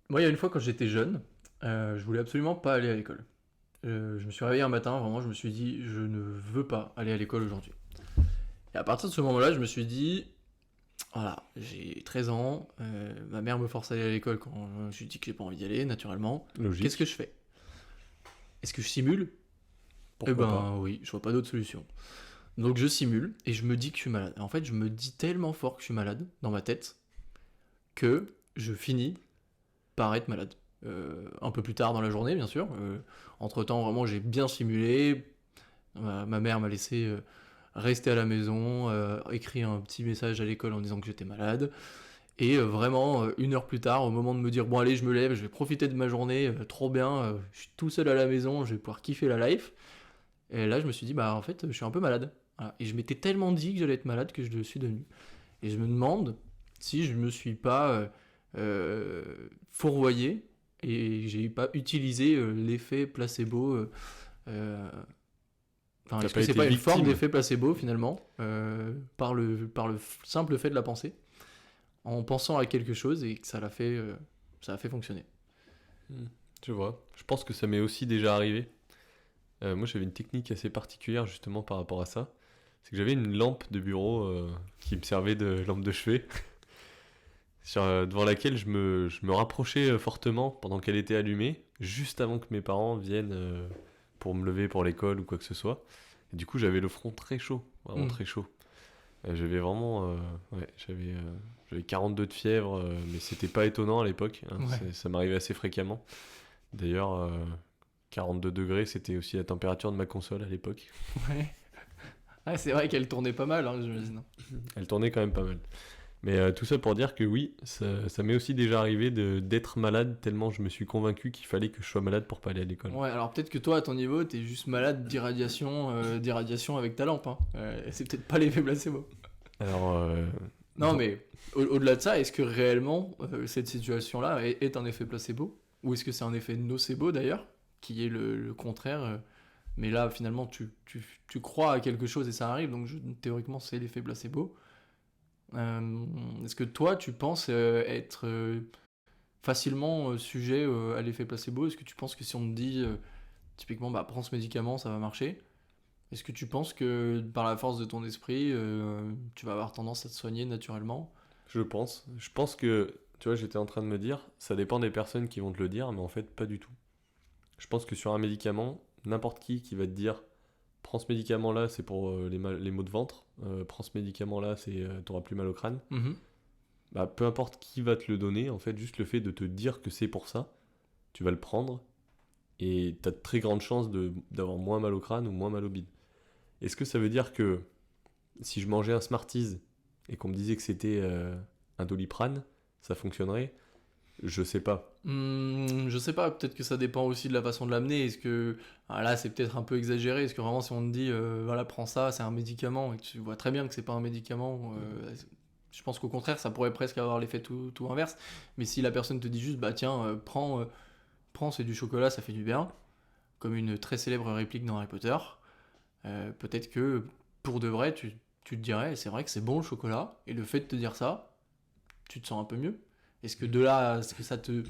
Moi, il y a une fois quand j'étais jeune, je voulais absolument pas aller à l'école. Je me suis réveillé un matin, vraiment, je me suis dit, je ne veux pas aller à l'école aujourd'hui. Et à partir de ce moment-là, je me suis dit, voilà, j'ai 13 ans, ma mère me force à aller à l'école quand je lui dis que j'ai pas envie d'y aller, naturellement. Qu'est-ce que Logique. je fais? Est-ce que je simule? Eh Pourquoi pas? ben oui, je vois pas d'autre solution. Donc je simule et je me dis que je suis malade. En fait, je me dis tellement fort que je suis malade dans ma tête que je finis par être malade. Un peu plus tard dans la journée, bien sûr. Entre-temps, vraiment, j'ai bien simulé. Ma mère m'a laissé rester à la maison, écrire un petit message à l'école en disant que j'étais malade. Et vraiment, une heure plus tard, au moment de me dire, bon allez, je me lève, je vais profiter de ma journée, trop bien, je suis tout seul à la maison, je vais pouvoir kiffer la life. Et là, je me suis dit, bah en fait, je suis un peu malade. Voilà. Et je m'étais tellement dit que j'allais être malade que je le suis devenu. Et je me demande si je me suis pas fourvoyé et j'ai pas utilisé l'effet placebo. Enfin, T'as est-ce pas que c'est été pas une forme victime? d'effet placebo finalement par le simple fait de la pensée, en pensant à quelque chose et que ça a fait fonctionner. Hmm, je vois. Je pense que ça m'est aussi déjà arrivé. Moi, j'avais une technique assez particulière justement par rapport à ça. C'est que j'avais une lampe de bureau qui me servait de lampe de chevet, devant laquelle je me rapprochais fortement pendant qu'elle était allumée, juste avant que mes parents viennent pour me lever pour l'école ou quoi que ce soit. Et du coup, j'avais le front très chaud, vraiment Hmm. très chaud. J'avais vraiment, ouais, j'avais 42 de fièvre, mais c'était pas étonnant à l'époque, hein, Ouais. ça m'arrivait assez fréquemment. D'ailleurs, 42 degrés, c'était aussi la température de ma console à l'époque. Ouais. Ah, c'est vrai qu'elle tournait pas mal, hein, j'imagine. Elle tournait quand même pas mal. Mais tout ça pour dire que oui, ça m'est aussi déjà arrivé d'être malade tellement je me suis convaincu qu'il fallait que je sois malade pour pas aller à l'école. Ouais, alors peut-être que toi, à ton niveau, t'es juste malade d'irradiation avec ta lampe. Hein. C'est peut-être pas l'effet placebo. Alors, Non, non, mais au-delà de ça, est-ce que réellement cette situation-là est un effet placebo? Ou est-ce que c'est un effet nocebo d'ailleurs, qui est le contraire mais là, finalement, tu crois à quelque chose et ça arrive, donc théoriquement, c'est l'effet placebo. Est-ce que toi, tu penses être facilement sujet à l'effet placebo? Est-ce que tu penses que si on te dit typiquement, bah, prends ce médicament, ça va marcher? Est-ce que tu penses que par la force de ton esprit, tu vas avoir tendance à te soigner naturellement? je pense. Je pense que, tu vois, j'étais en train de me dire, ça dépend des personnes qui vont te le dire, mais en fait, pas du tout. Je pense que sur un médicament, n'importe qui va te dire, prends ce médicament-là, c'est pour les maux de ventre, prends ce médicament-là, t'auras plus mal au crâne. Mhm. Bah, peu importe qui va te le donner, en fait, juste le fait de te dire que c'est pour ça, tu vas le prendre et t'as de très grandes chances d'avoir moins mal au crâne ou moins mal au bide. Est-ce que ça veut dire que si je mangeais un Smarties et qu'on me disait que c'était un Doliprane, ça fonctionnerait? Je sais pas. Je sais pas, peut-être que ça dépend aussi de la façon de l'amener. Est-ce que là c'est peut-être un peu exagéré? Est-ce que vraiment si on te dit voilà prends ça, c'est un médicament et que tu vois très bien que c'est pas un médicament, je pense qu'au contraire ça pourrait presque avoir l'effet tout inverse. Mais si la personne te dit juste bah tiens prends c'est du chocolat ça fait du bien, comme une très célèbre réplique dans Harry Potter, peut-être que pour de vrai tu te dirais c'est vrai que c'est bon le chocolat et le fait de te dire ça tu te sens un peu mieux. Est-ce que de là, est-ce que ça te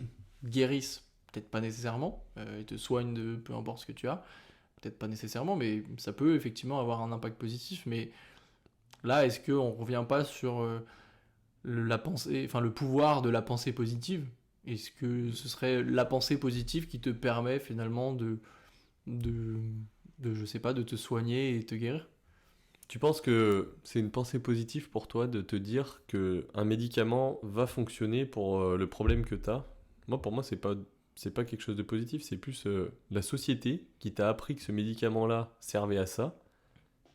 guérisse? Peut-être pas nécessairement, et te soigne de peu importe ce que tu as, peut-être pas nécessairement, mais ça peut effectivement avoir un impact positif. Mais là, est-ce qu'on revient pas sur la pensée, enfin le pouvoir de la pensée positive? Est-ce que ce serait la pensée positive qui te permet finalement de, je sais pas, de te soigner et te guérir? Tu penses que c'est une pensée positive pour toi de te dire que un médicament va fonctionner pour le problème que tu as? Moi, pour moi, c'est pas quelque chose de positif, c'est plus la société qui t'a appris que ce médicament-là servait à ça.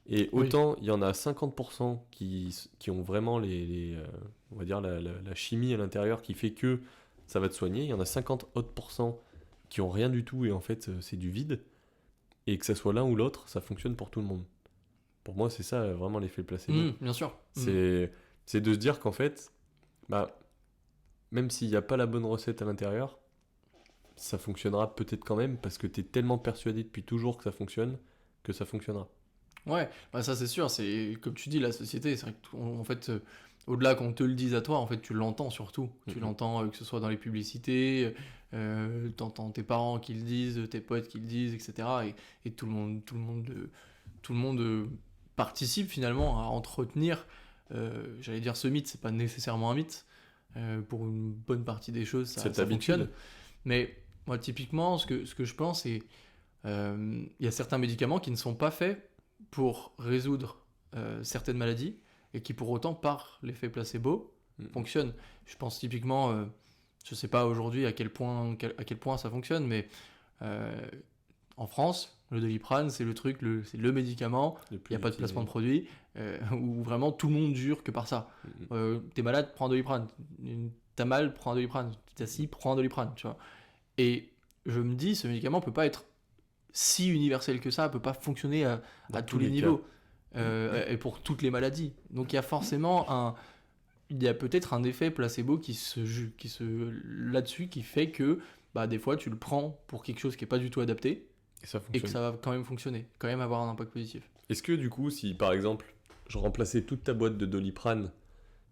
Et Oui. autant il y en a 50% qui ont vraiment on va dire la chimie à l'intérieur qui fait que ça va te soigner. Il y en a 50 autres pourcents qui ont rien du tout et en fait c'est du vide. Et que ça soit l'un ou l'autre, ça fonctionne pour tout le monde. Pour moi, c'est ça vraiment l'effet placebo. Bien sûr. C'est c'est de se dire qu'en fait, bah, même s'il n'y a pas la bonne recette à l'intérieur, ça fonctionnera peut-être quand même parce que tu es tellement persuadé depuis toujours que ça fonctionnera. Ouais, bah ça c'est sûr, c'est comme tu dis, la société, c'est vrai que en fait, au-delà qu'on te le dise à toi, en fait, tu l'entends surtout. Tu l'entends que ce soit dans les publicités, t'entends tes parents qui le disent, tes potes qui le disent, etc. Et tout le monde participe finalement à entretenir, j'allais dire ce mythe, c'est pas nécessairement un mythe. Pour une bonne partie des choses, ça fonctionne. Mais moi, typiquement, ce que je pense, c'est il y a certains médicaments qui ne sont pas faits pour résoudre certaines maladies et qui pour autant, par l'effet placebo, fonctionnent. Je pense typiquement, je sais pas aujourd'hui à quel point ça fonctionne, mais en France, le Doliprane, c'est c'est le médicament, il n'y a pas de placement de produit, où vraiment tout le monde jure que par ça. T'es malade, prends un Doliprane. T'as mal, prends un Doliprane. T'as ci, prends un Doliprane, tu vois. Et je me dis, ce médicament peut pas être si universel que ça, peut pas fonctionner à tous les niveaux, et pour toutes les maladies. Donc il y a forcément il y a peut-être un effet placebo là-dessus qui fait que des fois tu le prends pour quelque chose qui est pas du tout adapté et que ça va quand même fonctionner, quand même avoir un impact positif. Est-ce que du coup, si par exemple je remplaçais toute ta boîte de Doliprane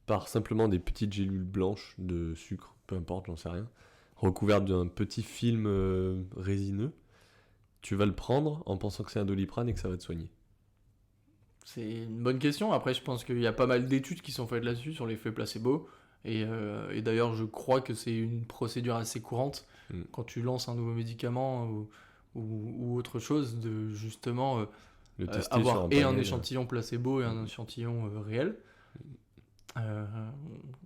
par simplement des petites gélules blanches de sucre, peu importe, j'en sais rien, recouvertes d'un petit film résineux, tu vas le prendre en pensant que c'est un Doliprane et que ça va te soigner? C'est une bonne question. Après, je pense qu'il y a pas mal d'études qui sont faites là-dessus, sur l'effet placebo. Et d'ailleurs, je crois que c'est une procédure assez courante quand tu lances un nouveau médicament ou autre chose, de justement avoir un échantillon placebo et un échantillon réel.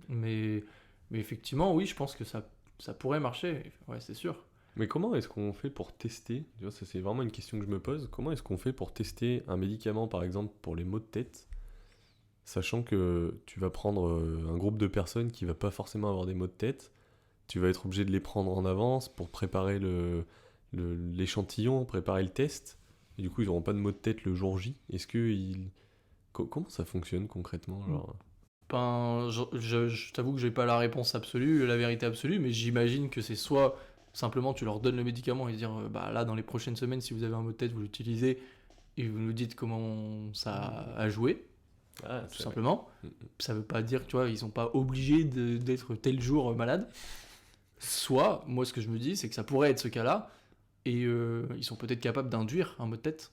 Mais effectivement, oui, je pense que ça pourrait marcher. Ouais, c'est sûr. Mais comment est-ce qu'on fait pour tester? Tu vois, ça c'est vraiment une question que je me pose. Comment est-ce qu'on fait pour tester un médicament, par exemple, pour les maux de tête, sachant que tu vas prendre un groupe de personnes qui va pas forcément avoir des maux de tête, tu vas être obligé de les prendre en avance pour préparer l'échantillon, préparer le test, et du coup ils n'auront pas de maux de tête le jour J. Comment ça fonctionne concrètement, genre? Je t'avoue que j'ai pas la réponse absolue, la vérité absolue, mais j'imagine que c'est soit simplement tu leur donnes le médicament et dire là dans les prochaines semaines, si vous avez un mot de tête, vous l'utilisez et vous nous dites comment ça a joué, tout simplement. Ça veut pas dire que tu vois, ils sont pas obligés d'être tel jour malade. Soit, moi ce que je me dis, c'est que ça pourrait être ce cas-là et ils sont peut-être capables d'induire un mot de tête.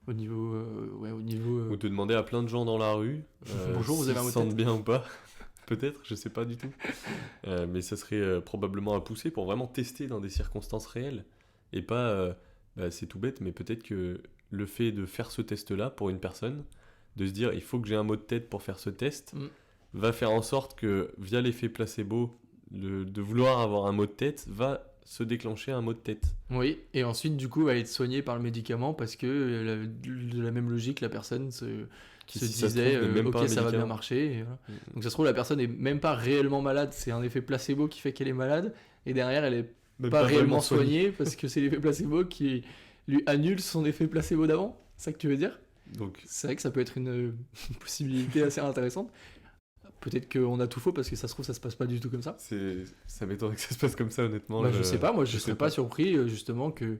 Au niveau, Ou te demander à plein de gens dans la rue bonjour, vous avez un mot de tête, sentent bien ou pas. Peut-être, je sais pas du tout. Mais ça serait probablement à pousser pour vraiment tester dans des circonstances réelles. Et pas, c'est tout bête, mais peut-être que le fait de faire ce test-là pour une personne, de se dire il faut que j'ai un mot de tête pour faire ce test, va faire en sorte que via l'effet placebo, de vouloir avoir un mot de tête va se déclencher un mot de tête. Oui, et ensuite du coup va être soigné par le médicament parce que de la même logique, la personne se disait ok, ça va bien marcher. Et voilà. Donc ça se trouve la personne est même pas réellement malade, c'est un effet placebo qui fait qu'elle est malade et derrière elle est même pas réellement soignée parce que c'est l'effet placebo qui lui annule son effet placebo d'avant. C'est ça que tu veux dire? Donc c'est vrai que ça peut être une possibilité assez intéressante. Peut-être qu'on a tout faux parce que ça se trouve ça se passe pas du tout comme ça. Ça m'étonnerait que ça se passe comme ça honnêtement. Je sais pas, moi je serais pas surpris justement que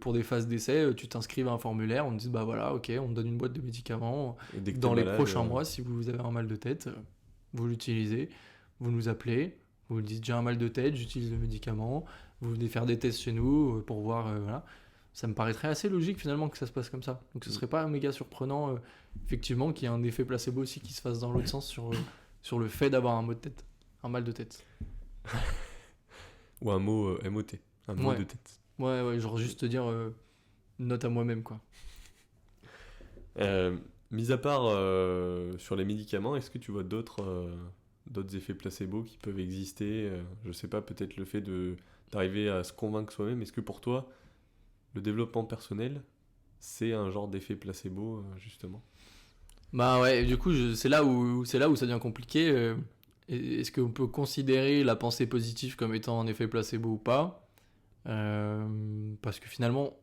pour des phases d'essai tu t'inscrives à un formulaire, on te dit voilà ok, on te donne une boîte de médicaments dans les prochains mois, si vous avez un mal de tête, vous l'utilisez, vous nous appelez, vous nous dites j'ai un mal de tête, j'utilise le médicament, vous venez faire des tests chez nous pour voir voilà. Ça me paraîtrait assez logique finalement que ça se passe comme ça. Donc ce serait pas méga surprenant effectivement qu'il y ait un effet placebo aussi qui se fasse dans l'autre sens sur le fait d'avoir un mal de tête. Ou un mot MOT, un mot de tête. Ouais, genre juste te dire note à moi-même quoi. Mis à part sur les médicaments, est-ce que tu vois d'autres effets placebo qui peuvent exister? Je sais pas, peut-être le fait d'arriver à se convaincre soi-même. Est-ce que pour toi, le développement personnel, c'est un genre d'effet placebo justement? Ouais, du coup, c'est là où ça devient compliqué. Est-ce qu'on peut considérer la pensée positive comme étant un effet placebo ou pas? Parce que finalement,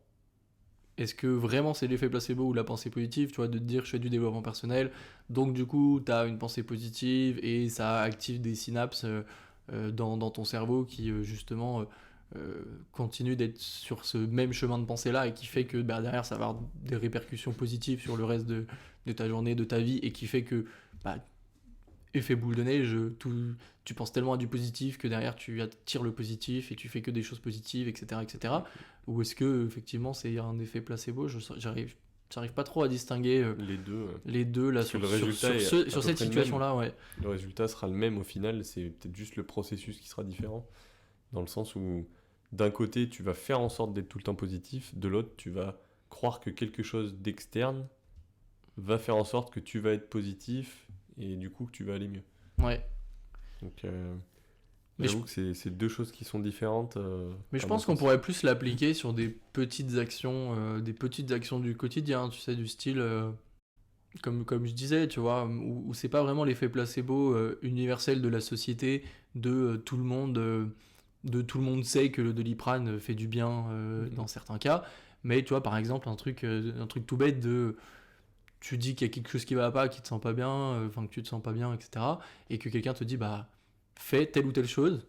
est-ce que vraiment c'est l'effet placebo ou la pensée positive, tu vois, de te dire je fais du développement personnel, donc du coup, tu as une pensée positive et ça active des synapses dans ton cerveau qui justement continue d'être sur ce même chemin de pensée-là et qui fait que derrière ça va avoir des répercussions positives sur le reste de ta journée, de ta vie, et qui fait que effet boule de neige, tu penses tellement à du positif que derrière tu attires le positif et tu fais que des choses positives, etc., etc. Ou est-ce que effectivement c'est un effet placebo? J'arrive pas trop à distinguer les deux là Parce que sur, le sur, résultat est sur, à sur peu cette près le situation-là, ouais. Le résultat sera le même au final, c'est peut-être juste le processus qui sera différent, dans le sens où d'un côté tu vas faire en sorte d'être tout le temps positif, de l'autre tu vas croire que quelque chose d'externe va faire en sorte que tu vas être positif et du coup que tu vas aller mieux. Ouais. Donc Mais j'avoue que c'est deux choses qui sont différentes. Mais je à mon pense qu'on sens. pourrait plus l'appliquer sur des petites actions du quotidien, tu sais, du style, comme je disais, tu vois, où c'est pas vraiment l'effet placebo universel de la société, de tout le monde sait que le Doliprane fait du bien dans certains cas, mais tu vois, par exemple, un truc tout bête tu dis qu'il y a quelque chose qui va pas, qui te sent pas bien, enfin que tu te sens pas bien, etc., et que quelqu'un te dit, bah, fais telle ou telle chose,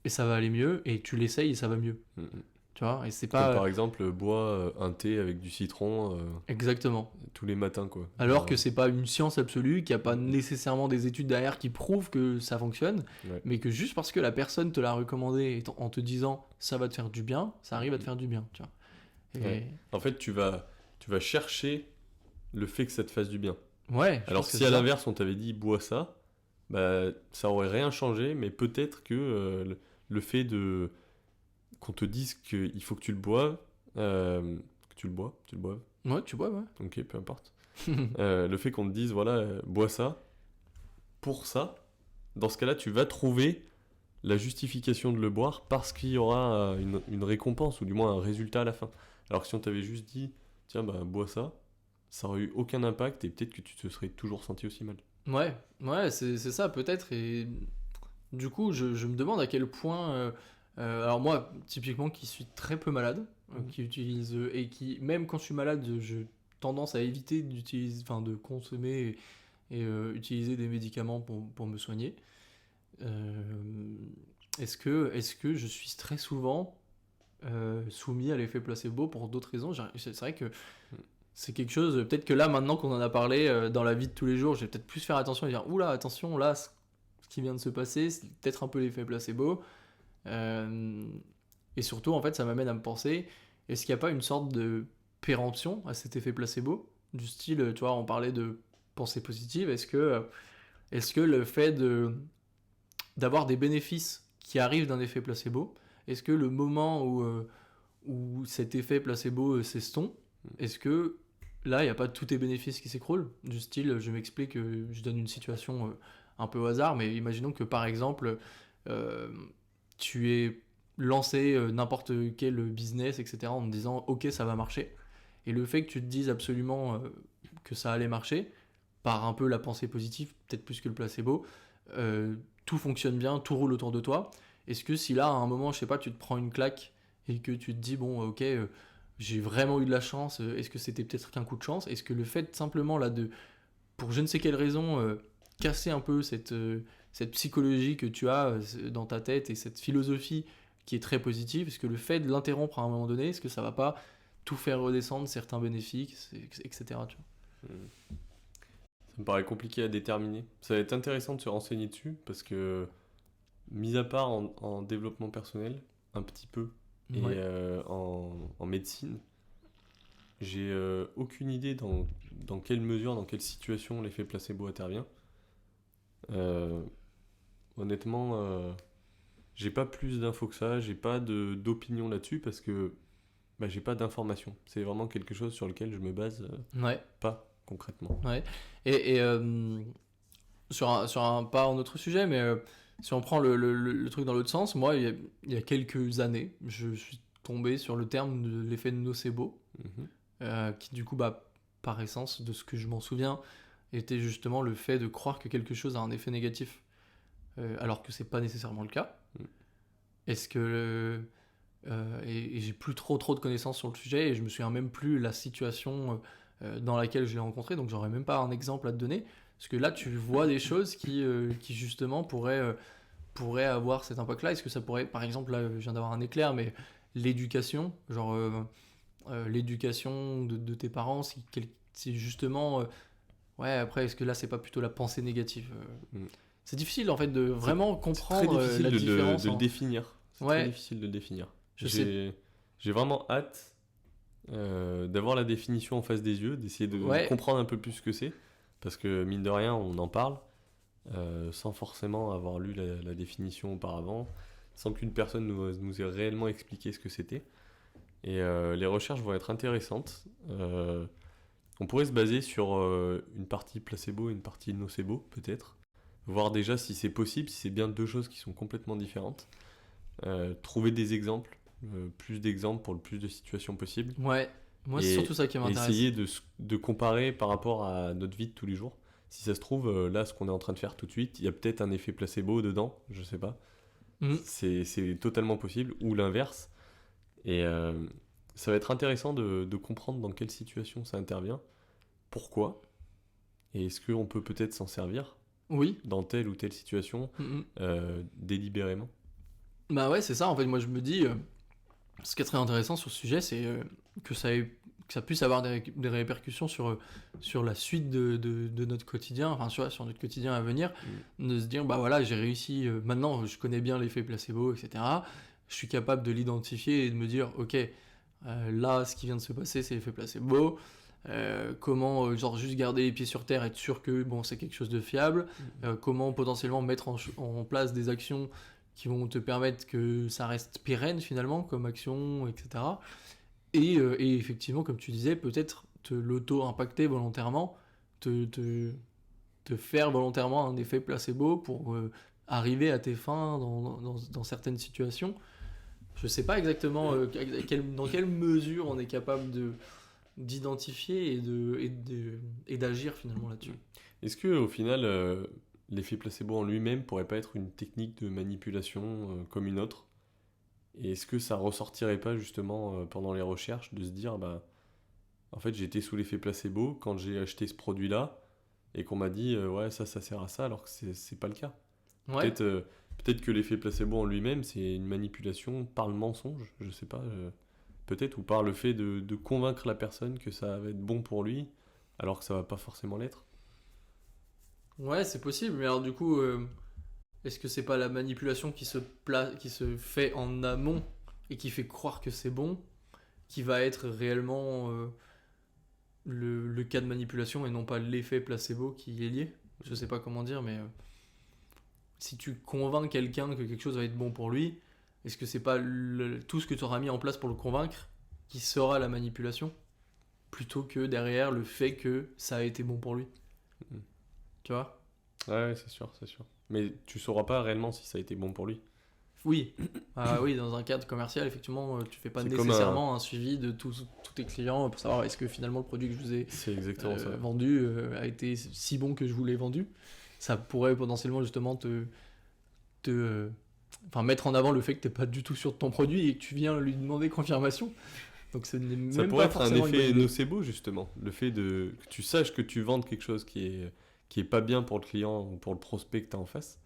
et ça va aller mieux, et tu l'essayes et ça va mieux. Mhm. Tu vois, et c'est Comme pas par exemple bois un thé avec du citron exactement. tous les matins quoi. Alors Genre, que c'est pas une science absolue, qu'il n'y a pas nécessairement des études derrière qui prouvent que ça fonctionne, ouais. mais que juste parce que la personne te l'a recommandé en te disant ça va te faire du bien, ça arrive à te faire du bien, tu vois. Et Ouais. En fait, tu vas chercher le fait que ça te fasse du bien. ouais, je Alors pense que si c'est à ça. l'inverse on t'avait dit bois ça, bah ça aurait rien changé, mais peut-être que le fait de qu'on te dise qu'il faut que tu le boives, tu le boives, Ouais, tu vois, ouais. ok, peu importe. Le fait qu'on te dise voilà, bois ça, pour ça, dans ce cas-là, tu vas trouver la justification de le boire parce qu'il y aura une récompense ou du moins un résultat à la fin. Alors que si on t'avait juste dit tiens bah bois ça, ça aurait eu aucun impact et peut-être que tu te serais toujours senti aussi mal. Ouais, c'est ça peut-être. Et du coup, je me demande à quel point. Alors, moi, typiquement, qui suis très peu malade, qui utilise. Et qui, même quand je suis malade, j'ai tendance à éviter d'utiliser, enfin, de consommer et utiliser des médicaments pour me soigner. Euh, est-ce que je suis très souvent soumis à l'effet placebo pour d'autres raisons? C'est vrai que c'est quelque chose, peut-être que là, maintenant qu'on en a parlé dans la vie de tous les jours, je vais peut-être plus faire attention et dire, oula, attention, là, ce qui vient de se passer, c'est peut-être un peu l'effet placebo. Euh, et surtout, en fait, ça m'amène à me penser, est-ce qu'il n'y a pas une sorte de péremption à cet effet placebo? Du style, tu vois, on parlait de pensée positive, est-ce que le fait d'avoir des bénéfices qui arrivent d'un effet placebo, est-ce que le moment où cet effet placebo s'estompe, est-ce que là, il n'y a pas tous tes bénéfices qui s'écroulent? Du style, je m'explique, je donne une situation un peu au hasard, mais imaginons que par exemple, euh, tu es lancé n'importe quel business, etc., en te disant, ok, ça va marcher. Et le fait que tu te dises absolument que ça allait marcher, par un peu la pensée positive, peut-être plus que le placebo, euh, tout fonctionne bien, tout roule autour de toi. Est-ce que si là, à un moment, je sais pas, tu te prends une claque et que tu te dis, bon, ok, j'ai vraiment eu de la chance, est-ce que c'était peut-être qu'un coup de chance? Est-ce que le fait simplement là pour je ne sais quelle raison, casser un peu cette psychologie que tu as dans ta tête et cette philosophie qui est très positive, est-ce que le fait de l'interrompre à un moment donné, est-ce que ça va pas tout faire redescendre, certains bénéfices, etc. Tu vois. Ça me paraît compliqué à déterminer. Ça va être intéressant de se renseigner dessus parce que, mis à part en développement personnel, un petit peu, et Ouais. en médecine, j'ai aucune idée dans quelle mesure, dans quelle situation l'effet placebo intervient. Euh, Honnêtement, j'ai pas plus d'infos que ça, j'ai pas d'opinion là-dessus parce que bah, j'ai pas d'informations. C'est vraiment quelque chose sur lequel je me base Ouais. pas concrètement. Ouais. Et pas un autre sujet, mais si on prend le truc dans l'autre sens, moi, il y a quelques années, je suis tombé sur le terme de l'effet de nocebo, Mhm. qui du coup, bah, par essence, de ce que je m'en souviens, était justement le fait de croire que quelque chose a un effet négatif, alors que c'est pas nécessairement le cas. Mm. Est-ce que et j'ai plus trop de connaissances sur le sujet et je me souviens même plus la situation dans laquelle je l'ai rencontré, donc j'aurais même pas un exemple à te donner. Parce que là, tu vois des choses qui justement pourraient avoir cet impact-là. Est-ce que ça pourrait, par exemple, là, je viens d'avoir un éclair, mais l'éducation, l'éducation de tes parents, si justement Ouais, après, est-ce que là, c'est pas plutôt la pensée négative Mm. C'est difficile, en fait, de vraiment C'est très comprendre difficile la différence. de le définir. C'est très Ouais, difficile de le définir. je sais. J'ai vraiment hâte d'avoir la définition en face des yeux, d'essayer de Ouais, comprendre un peu plus ce que c'est. Parce que mine de rien, on en parle sans forcément avoir lu la définition auparavant, sans qu'une personne nous ait réellement expliqué ce que c'était. Et les recherches vont être intéressantes. On pourrait se baser sur une partie placebo et une partie nocebo, peut-être. Voir déjà si c'est possible, si c'est bien deux choses qui sont complètement différentes. Trouver des exemples, plus d'exemples pour le plus de situations possibles. ouais. Moi, c'est surtout Et, ça qui et m'intéresse. essayer de comparer par rapport à notre vie de tous les jours. Si ça se trouve, là, ce qu'on est en train de faire tout de suite, il y a peut-être un effet placebo dedans, je sais pas. Mm. C'est totalement possible, ou l'inverse. Et ça va être intéressant de comprendre dans quelle situation ça intervient, pourquoi, et est-ce qu'on peut peut-être s'en servir Oui. dans telle ou telle situation Mm, mm. délibérément. Bah ouais, c'est ça. En fait, moi, je me dis, ce qui est très intéressant sur ce sujet, c'est que ça puisse avoir des répercussions sur la suite de notre quotidien, enfin, sur notre quotidien à venir, de se dire, bah voilà, j'ai réussi, maintenant, je connais bien l'effet placebo, etc. Je suis capable de l'identifier et de me dire, ok, là, ce qui vient de se passer, c'est l'effet placebo. Comment genre juste garder les pieds sur terre, être sûr que bon c'est quelque chose de fiable, comment potentiellement mettre en place des actions qui vont te permettre que ça reste pérenne finalement comme action, etc. Et effectivement, comme tu disais, peut-être te l'auto-impacter volontairement, te faire volontairement un effet placebo pour arriver à tes fins dans certaines situations. Je sais pas exactement dans quelle mesure on est capable d'identifier et d'agir finalement là-dessus. Est-ce que au final, l'effet placebo en lui-même pourrait pas être une technique de manipulation comme une autre? Et est-ce que ça ressortirait pas justement pendant les recherches de se dire, bah, en fait, j'étais sous l'effet placebo quand j'ai acheté ce produit-là et qu'on m'a dit, ouais, ça sert à ça, alors que c'est pas le cas. Ouais, Peut-être peut-être que l'effet placebo en lui-même, c'est une manipulation par le mensonge, je sais pas. Peut-être, ou par le fait de convaincre la personne que ça va être bon pour lui, alors que ça va pas forcément l'être. ouais, c'est possible. Mais alors du coup, est-ce que c'est pas la manipulation qui se fait en amont et qui fait croire que c'est bon, qui va être réellement le cas de manipulation et non pas l'effet placebo qui est lié? Je sais pas comment dire, mais si tu convaincs quelqu'un que quelque chose va être bon pour lui, est-ce que c'est pas tout ce que tu auras mis en place pour le convaincre qui sera la manipulation, plutôt que derrière le fait que ça a été bon pour lui? Mhm. Tu vois? Ouais, c'est sûr, c'est sûr. Mais tu sauras pas réellement si ça a été bon pour lui. Oui. Ah oui, dans un cadre commercial, effectivement, tu fais pas C'est comme un... nécessairement un suivi de tous tes clients pour savoir est-ce que finalement le produit que je vous ai C'est exactement ça. vendu a été si bon que je vous l'ai vendu. Ça pourrait potentiellement justement te enfin, mettre en avant le fait que tu n'es pas du tout sûr de ton produit et que tu viens lui demander confirmation. Donc ce n'est Ça même pourrait pas être un forcément une bonne effet idée. nocebo, justement. Le fait que tu saches que tu vendes quelque chose qui est pas bien pour le client ou pour le prospect que tu as en face.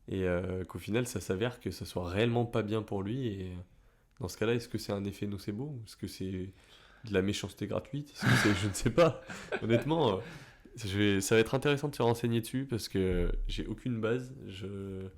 Et qu'au final, ça s'avère que ça soit réellement pas bien pour lui. Et dans ce cas-là, est-ce que c'est un effet nocebo? Ou est-ce que c'est de la méchanceté gratuite? Est-ce que je ne sais pas. Honnêtement, ça va être intéressant de se renseigner dessus parce que j'ai aucune base.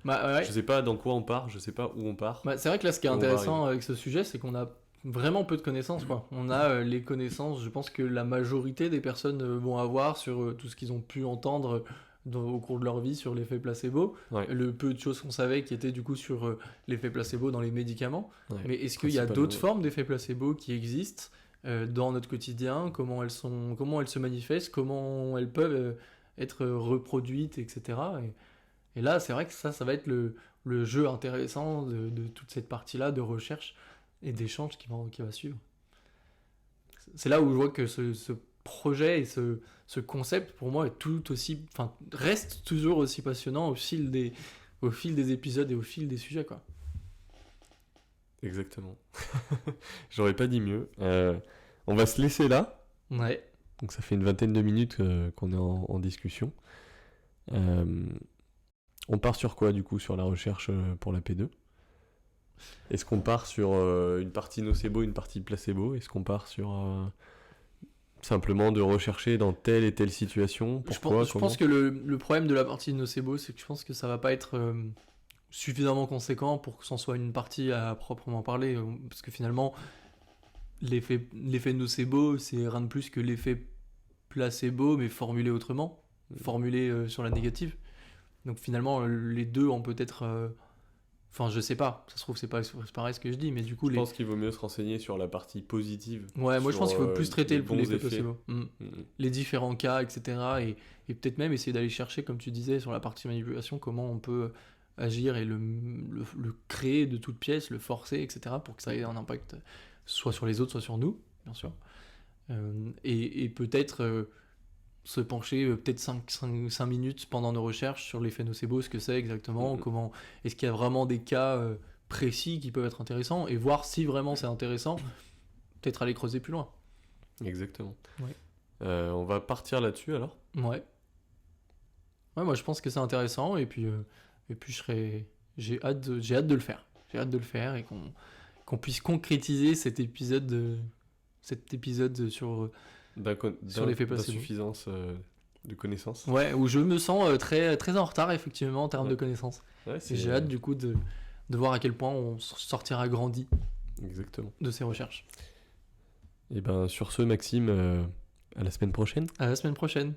Bah, Je ouais. sais pas dans quoi on part, je sais pas où on part. Bah, c'est vrai que là, ce qui est Où on va intéressant arriver. avec ce sujet, c'est qu'on a vraiment peu de connaissances, quoi. On a les connaissances, je pense que la majorité des personnes vont avoir sur tout ce qu'ils ont pu entendre au cours de leur vie sur l'effet placebo. Ouais, Le peu de choses qu'on savait qui étaient du coup sur l'effet placebo dans les médicaments. ouais, Mais est-ce qu'il y a principalement, d'autres ouais. formes d'effets placebo qui existent dans notre quotidien? Comment elles se manifestent? Comment elles peuvent être reproduites, etc. Et là, c'est vrai que ça va être le jeu intéressant de toute cette partie-là de recherche et d'échange qui va suivre. C'est là où je vois que ce projet et ce concept, pour moi, est tout aussi, enfin, reste toujours aussi passionnant au fil des épisodes et au fil des sujets, quoi. Exactement. J'aurais pas dit mieux. On va se laisser là. Ouais. Donc ça fait une vingtaine de minutes qu'on est en discussion. Euh, on part sur quoi du coup sur la recherche pour la P2? Est-ce qu'on part sur une partie nocebo, une partie placebo? Est-ce qu'on part sur simplement de rechercher dans telle et telle situation. Pourquoi, Je comment? pense que le problème de la partie de nocebo, c'est que je pense que ça va pas être suffisamment conséquent pour que c'en soit une partie à proprement parler. Parce que finalement, l'effet nocebo, c'est rien de plus que l'effet placebo, mais formulé autrement, formulé sur la négative. Donc finalement, les deux ont peut-être... Enfin, je sais pas, ça se trouve, c'est pareil ce que je dis, mais du coup, Je pense qu'il vaut mieux se renseigner sur la partie positive. Ouais, moi je pense qu'il faut plus traiter les bons l'effet effets. placebo. Les différents cas, etc. Et peut-être même essayer d'aller chercher, comme tu disais, sur la partie manipulation, comment on peut agir et le créer de toutes pièces, le forcer, etc. pour que ça ait un impact soit sur les autres, soit sur nous, bien sûr. Et peut-être se pencher peut-être 5 minutes pendant nos recherches sur l'effet nocebo, ce que c'est exactement, comment est-ce qu'il y a vraiment des cas précis qui peuvent être intéressants, et voir si vraiment c'est intéressant, peut-être aller creuser plus loin. Exactement. Ouais. On va partir là-dessus alors. Ouais, moi je pense que c'est intéressant, et puis j'ai hâte de le faire. J'ai hâte de le faire et qu'on puisse concrétiser cet épisode sur l'effet placebo. D'insuffisance de connaissances. Ouais, où je me sens très, très en retard effectivement en termes de connaissances. Ouais, et j'ai hâte du coup de voir à quel point on sortira grandi Exactement. de ces recherches. Et ben sur ce, Maxime, à la semaine prochaine. À la semaine prochaine.